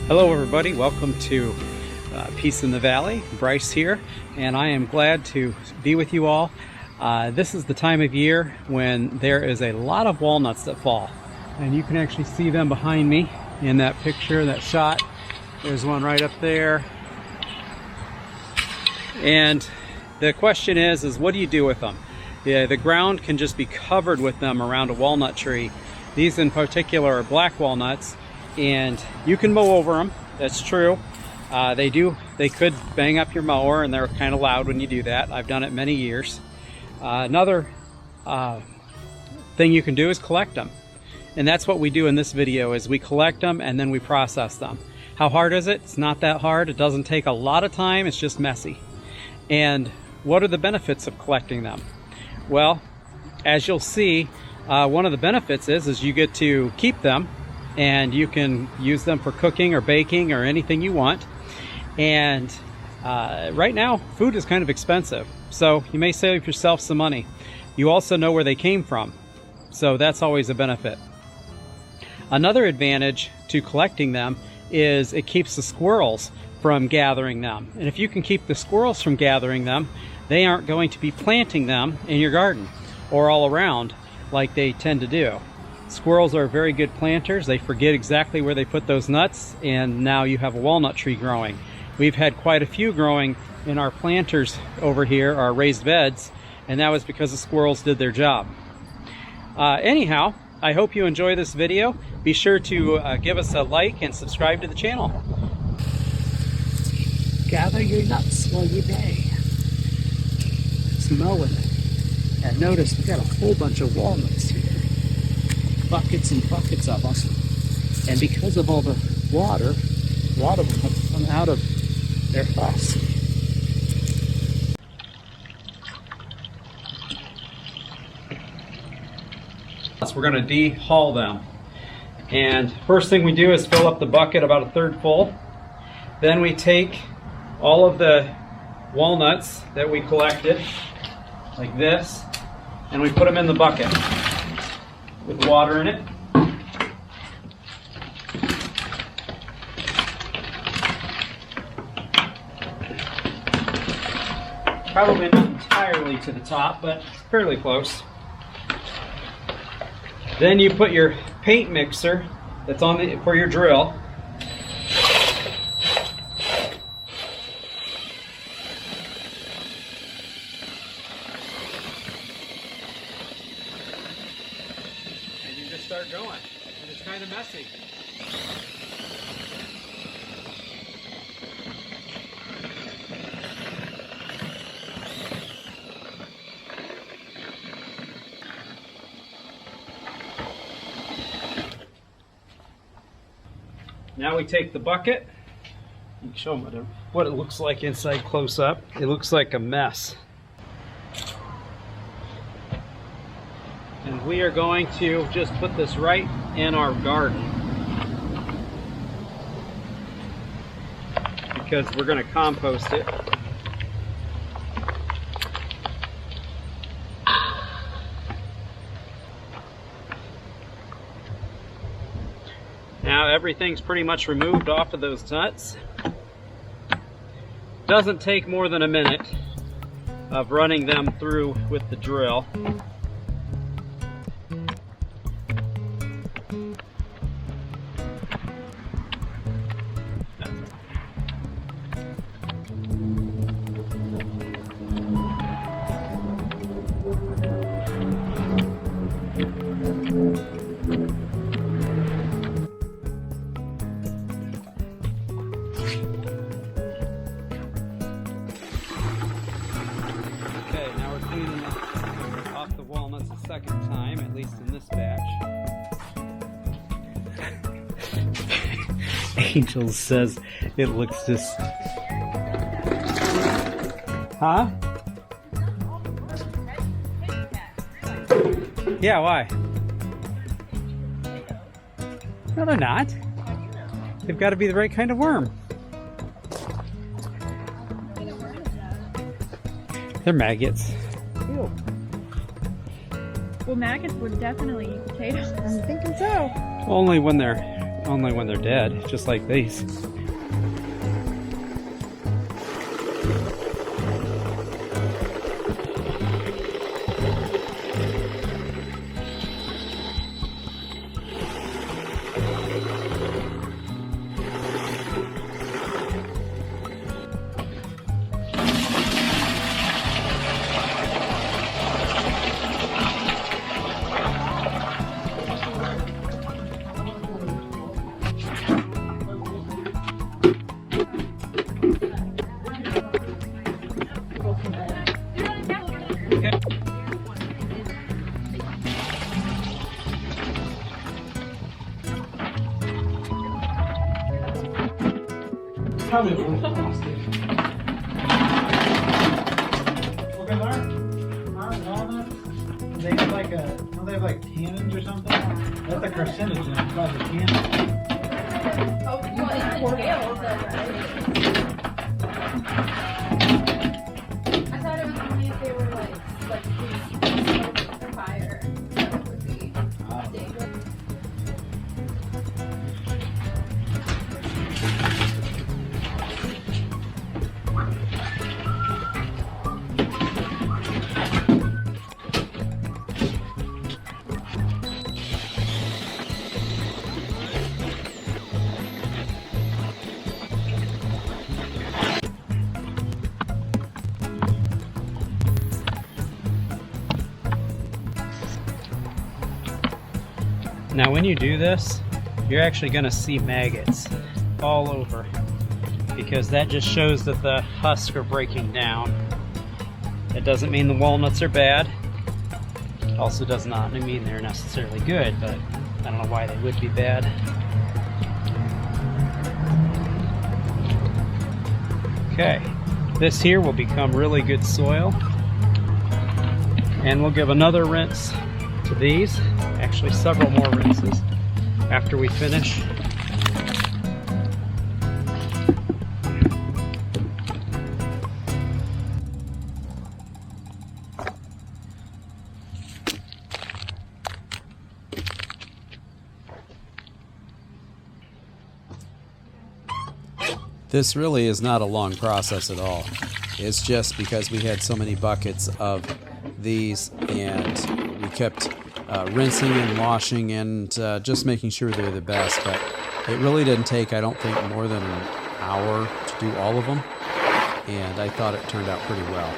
Hello everybody, welcome to Peace in the Valley. Bryce here, and I am glad to be with you all. This is the time of year when there is a lot of walnuts that fall, and you can actually see them behind me in that picture, that shot. There's one right up there. And the question is what do you do with them? Yeah, the ground can just be covered with them around a walnut tree. These in particular are black walnuts, and you can mow over them. That's true. They could bang up your mower, and they're kind of loud when you do that. I've done it many years. Another thing you can do is collect them, and that's what we do in this video. Is we collect them and then we process them. How hard is it? It's not that hard. It doesn't take a lot of time. It's just messy. And what are the benefits of collecting them? Well, as you'll see, one of the benefits is you get to keep them, and you can use them for cooking or baking or anything you want. And right now, food is kind of expensive, so you may save yourself some money. You also know where they came from, so that's always a benefit. Another advantage to collecting them is it keeps the squirrels from gathering them. And if you can keep the squirrels from gathering them, they aren't going to be planting them in your garden or all around like they tend to do. Squirrels are very good planters. They forget exactly where they put those nuts, and now you have a walnut tree growing. We've had quite a few growing in our planters over here, our raised beds, and that was because the squirrels did their job. Anyhow, I hope you enjoy this video. Be sure to give us a like and subscribe to the channel. Gather your nuts while you may. Smell it. And notice we've got a whole bunch of walnuts here. Buckets and buckets of them. And because of all the water, a lot of them have come out of their husk. So we're going to dehaul them. And first thing we do is fill up the bucket about a third full. Then we take all of the walnuts that we collected, like this, and we put them in the bucket with water in it. Probably not entirely to the top, but fairly close. Then you put your paint mixer that's on for your drill. And you just start going. And it's kind of messy. Now we take the bucket and show them what it looks like inside close up. It looks like a mess. And we are going to just put this right in our garden, because we're going to compost it. Now everything's pretty much removed off of those nuts. Doesn't take more than a minute of running them through with the drill. Off the walnuts a second time, at least in this batch. Angel says it looks just... Huh? Yeah, why? No, they're not. They've got to be the right kind of worm. They're maggots. Ew. Well, maggots would definitely eat potatoes. I'm thinking so. Only when they're Only when they're dead, just like these. Probably composting. Well, because aren't walnuts, they have like don't they have like tannins or something? That's a carcinogen, it's called a tannin. Oh, well, it's the tails, though, right? I thought it was only if they were like smoke or fire. That would be dangerous. Now when you do this, you're actually going to see maggots all over, because that just shows that the husks are breaking down. It doesn't mean the walnuts are bad. It also does not mean they're necessarily good, but I don't know why they would be bad. Okay, this here will become really good soil, and we'll give another rinse to these. Actually, several more rinses after we finish. This really is not a long process at all. It's just because we had so many buckets of these, and we kept rinsing and washing and just making sure they're the best. But it really didn't take, I don't think, more than an hour to do all of them, and I thought it turned out pretty well.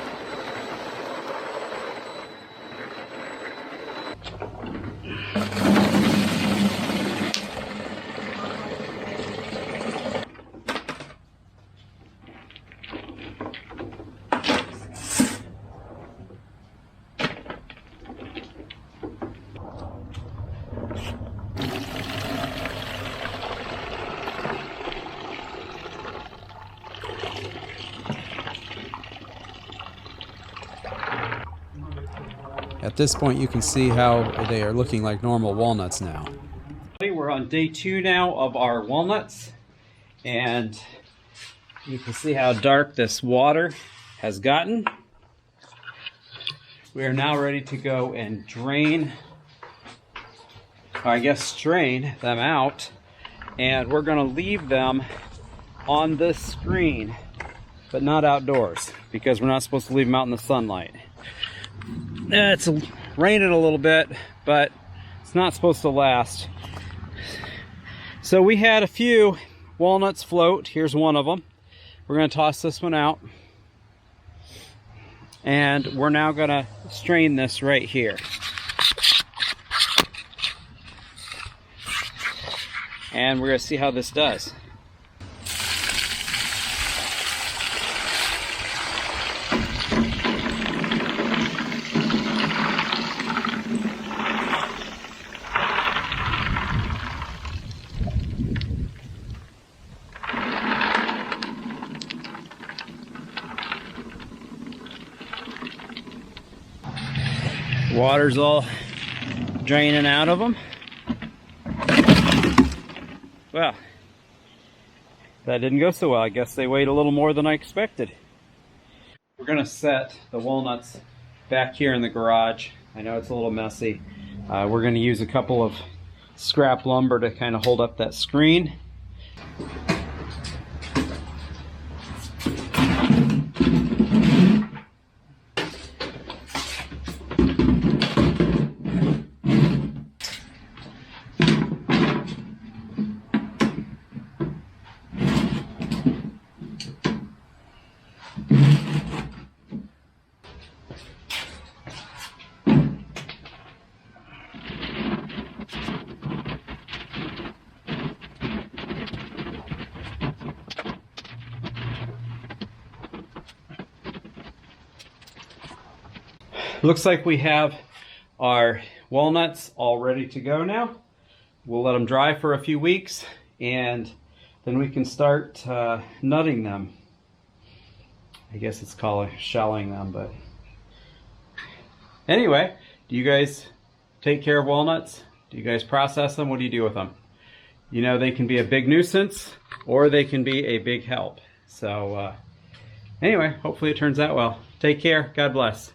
At this point, you can see how they are looking like normal walnuts now. We're on day 2 now of our walnuts, and you can see how dark this water has gotten. We are now ready to go and drain, or I guess strain them out, and we're going to leave them on this screen, but not outdoors, because we're not supposed to leave them out in the sunlight. It's raining a little bit, but it's not supposed to last. So we had a few walnuts float. Here's one of them. We're going to toss this one out. And we're now going to strain this right here. And we're going to see how this does. Water's all draining out of them. Well, that didn't go so well. I guess they weighed a little more than I expected. We're going to set the walnuts back here in the garage. I know it's a little messy. We're going to use a couple of scrap lumber to kind of hold up that screen. Looks like we have our walnuts all ready to go now. We'll let them dry for a few weeks and then we can start nutting them. I guess it's called shelling them, but anyway, do you guys take care of walnuts? Do you guys process them? What do you do with them? You know, they can be a big nuisance or they can be a big help. So anyway, hopefully it turns out well. Take care. God bless.